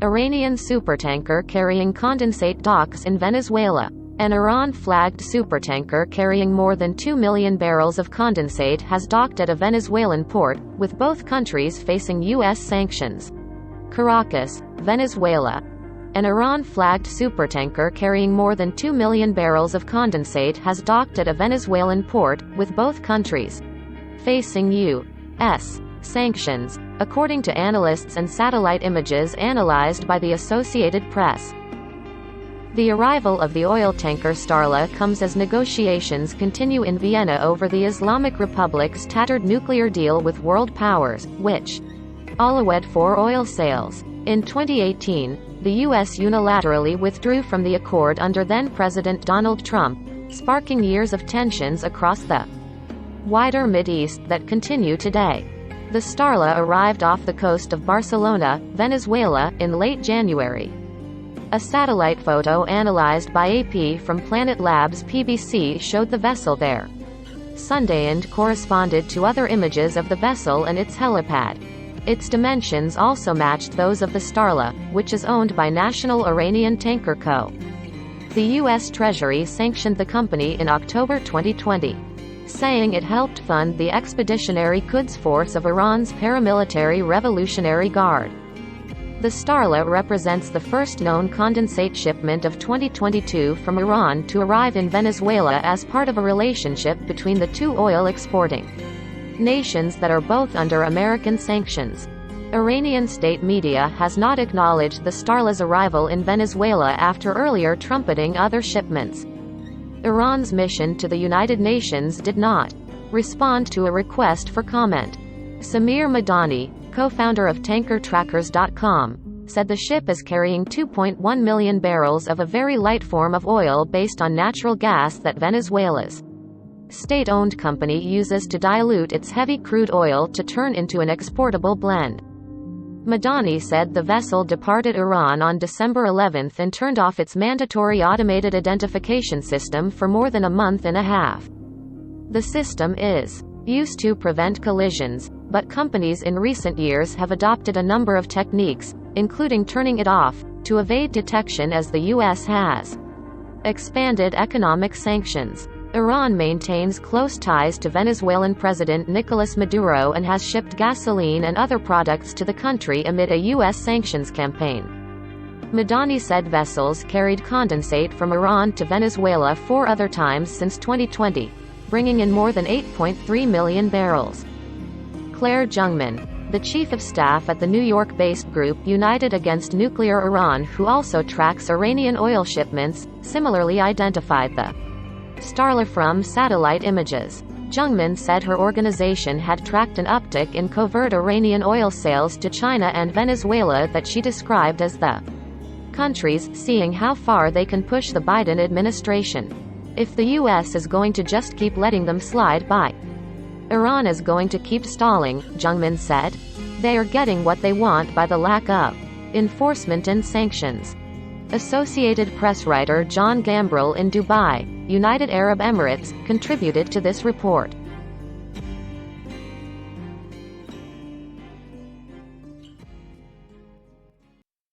Iranian supertanker carrying condensate docks in Venezuela. An Iran-flagged supertanker carrying more than 2 million barrels of condensate has docked at a Venezuelan port, with both countries facing U.S. sanctions. Caracas, Venezuela. An Iran-flagged supertanker carrying more than 2 million barrels of condensate has docked at a Venezuelan port, with both countries facing U.S. sanctions, according to analysts and satellite images analyzed by the Associated Press. The arrival of the oil tanker Starla comes as negotiations continue in Vienna over the Islamic Republic's tattered nuclear deal with world powers, which allowed for oil sales. In 2018, the U.S. unilaterally withdrew from the accord under then-President Donald Trump, sparking years of tensions across the wider Mideast that continue today. The Starla arrived off the coast of Barcelona, Venezuela, in late January. A satellite photo analyzed by AP from Planet Labs PBC showed the vessel there Sunday and corresponded to other images of the vessel and its helipad. Its dimensions also matched those of the Starla, which is owned by National Iranian Tanker Co. The U.S. Treasury sanctioned the company in October 2020, saying it helped fund the Expeditionary Quds Force of Iran's paramilitary Revolutionary Guard. The Starla represents the first known condensate shipment of 2022 from Iran to arrive in Venezuela as part of a relationship between the two oil-exporting nations that are both under American sanctions. Iranian state media has not acknowledged the Starla's arrival in Venezuela after earlier trumpeting other shipments. Iran's mission to the United Nations did not respond to a request for comment. Samir Madani, co-founder of TankerTrackers.com, said the ship is carrying 2.1 million barrels of a very light form of oil based on natural gas that Venezuela's state-owned company uses to dilute its heavy crude oil to turn into an exportable blend. Madani said the vessel departed Iran on December 11 and turned off its mandatory automated identification system for more than a month and a half. The system is used to prevent collisions, but companies in recent years have adopted a number of techniques, including turning it off, to evade detection as the U.S. has expanded economic sanctions. Iran maintains close ties to Venezuelan President Nicolas Maduro and has shipped gasoline and other products to the country amid a U.S. sanctions campaign. Madani said vessels carried condensate from Iran to Venezuela 4 other times since 2020, bringing in more than 8.3 million barrels. Claire Jungmann, the chief of staff at the New York-based group United Against Nuclear Iran, who also tracks Iranian oil shipments, similarly identified the Starla from satellite images. Jungmann said her organization had tracked an uptick in covert Iranian oil sales to China and Venezuela that she described as the countries seeing how far they can push the Biden administration. If the U.S. is going to just keep letting them slide by, Iran is going to keep stalling, Jungmann said. They are getting what they want by the lack of enforcement and sanctions. Associated Press writer John Gambrill in Dubai, United Arab Emirates, contributed to this report.